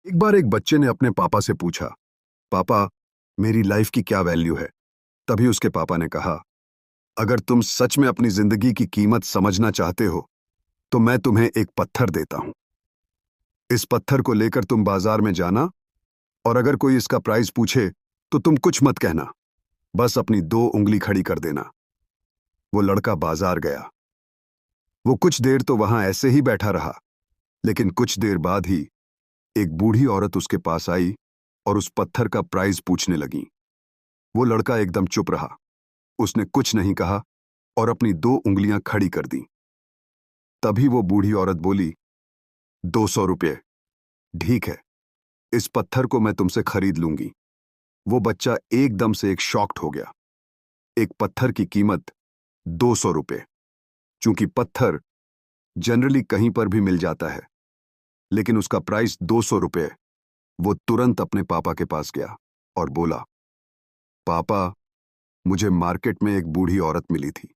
एक बार एक बच्चे ने अपने पापा से पूछा, पापा, मेरी लाइफ की क्या वैल्यू है? तभी उसके पापा ने कहा, अगर तुम सच में अपनी जिंदगी की कीमत समझना चाहते हो तो मैं तुम्हें एक पत्थर देता हूं। इस पत्थर को लेकर तुम बाजार में जाना और अगर कोई इसका प्राइस पूछे तो तुम कुछ मत कहना, बस अपनी दो उंगली खड़ी कर देना। वो लड़का बाजार गया। वो कुछ देर तो वहां ऐसे ही बैठा रहा, लेकिन कुछ देर बाद ही एक बूढ़ी औरत उसके पास आई और उस पत्थर का प्राइस पूछने लगी। वो लड़का एकदम चुप रहा। उसने कुछ नहीं कहा और अपनी दो उंगलियां खड़ी कर दी। तभी वो बूढ़ी औरत बोली, 200 रुपये। ठीक है, इस पत्थर को मैं तुमसे खरीद लूंगी। वो बच्चा एकदम से एक शॉक्ड हो गया। एक पत्थर की कीमत 200 रुपये। चूंकि पत्थर जनरली कहीं पर भी मिल जाता है, लेकिन उसका प्राइस 200 रुपये। वो तुरंत अपने पापा के पास गया और बोला, पापा, मुझे मार्केट में एक बूढ़ी औरत मिली थी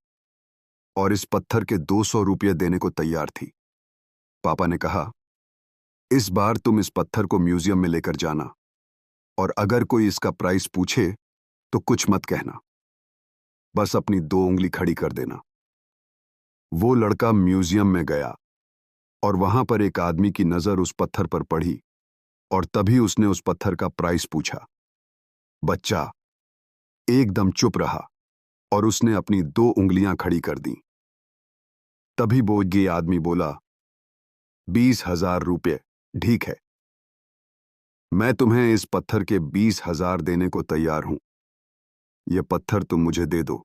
और इस पत्थर के 200 रुपये देने को तैयार थी। पापा ने कहा, इस बार तुम इस पत्थर को म्यूजियम में लेकर जाना और अगर कोई इसका प्राइस पूछे तो कुछ मत कहना, बस अपनी दो उंगली खड़ी कर देना। वो लड़का म्यूजियम में गया और वहां पर एक आदमी की नजर उस पत्थर पर पड़ी और तभी उसने उस पत्थर का प्राइस पूछा। बच्चा एकदम चुप रहा और उसने अपनी दो उंगलियां खड़ी कर दी। तभी वो ये आदमी बोला, 20,000 रुपये। ठीक है, मैं तुम्हें इस पत्थर के 20,000 देने को तैयार हूं। यह पत्थर तुम मुझे दे दो।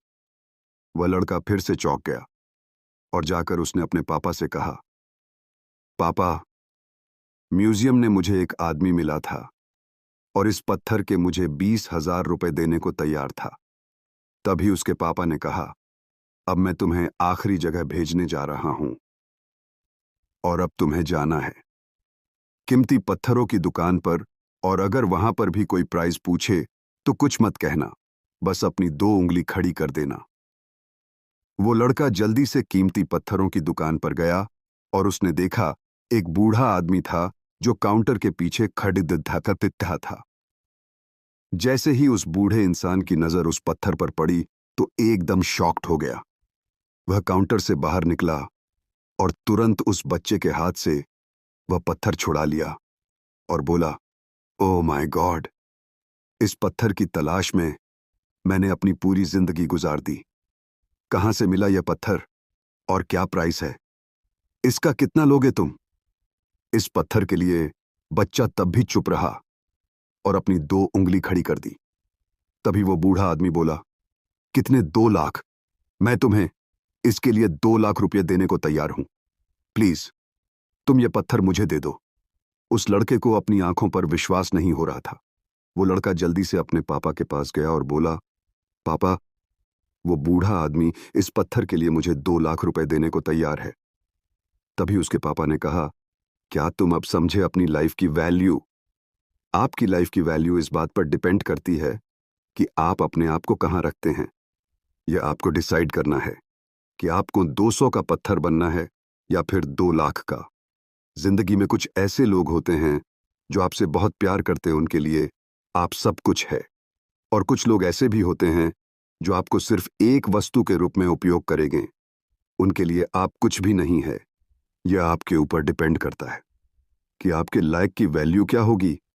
वह लड़का फिर से चौंक गया और जाकर उसने अपने पापा से कहा, पापा, म्यूजियम ने मुझे एक आदमी मिला था और इस पत्थर के मुझे 20,000 रुपये देने को तैयार था। तभी उसके पापा ने कहा, अब मैं तुम्हें आखिरी जगह भेजने जा रहा हूं और अब तुम्हें जाना है कीमती पत्थरों की दुकान पर, और अगर वहां पर भी कोई प्राइस पूछे तो कुछ मत कहना, बस अपनी दो उंगली खड़ी कर देना। वो लड़का जल्दी से कीमती पत्थरों की दुकान पर गया और उसने देखा एक बूढ़ा आदमी था जो काउंटर के पीछे खड़िद्धा था। जैसे ही उस बूढ़े इंसान की नजर उस पत्थर पर पड़ी तो एकदम शॉक्ड हो गया। वह काउंटर से बाहर निकला और तुरंत उस बच्चे के हाथ से वह पत्थर छुड़ा लिया और बोला, ओह माय गॉड, इस पत्थर की तलाश में मैंने अपनी पूरी जिंदगी गुजार दी। कहां से मिला यह पत्थर और क्या प्राइस है? इसका कितना लोगे तुम? इस पत्थर के लिए बच्चा तब भी चुप रहा और अपनी दो उंगली खड़ी कर दी। तभी वो बूढ़ा आदमी बोला, कितने? 2 लाख। मैं तुम्हें इसके लिए 2 लाख रुपये देने को तैयार हूं। प्लीज तुम ये पत्थर मुझे दे दो। उस लड़के को अपनी आंखों पर विश्वास नहीं हो रहा था। वो लड़का जल्दी से अपने पापा के पास गया और बोला, पापा, वो बूढ़ा आदमी इस पत्थर के लिए मुझे 2 लाख रुपए देने को तैयार है। तभी उसके पापा ने कहा, क्या तुम अब समझे अपनी लाइफ की वैल्यू? आपकी लाइफ की वैल्यू इस बात पर डिपेंड करती है कि आप अपने आप को कहां रखते हैं। यह आपको डिसाइड करना है कि आपको 200 का पत्थर बनना है या फिर 2 लाख का। जिंदगी में कुछ ऐसे लोग होते हैं जो आपसे बहुत प्यार करते हैं, उनके लिए आप सब कुछ है, और कुछ लोग ऐसे भी होते हैं जो आपको सिर्फ एक वस्तु के रूप में उपयोग करेंगे। उनके लिए आप कुछ भी नहीं है। यह आपके ऊपर डिपेंड करता है कि आपके लाइक की वैल्यू क्या होगी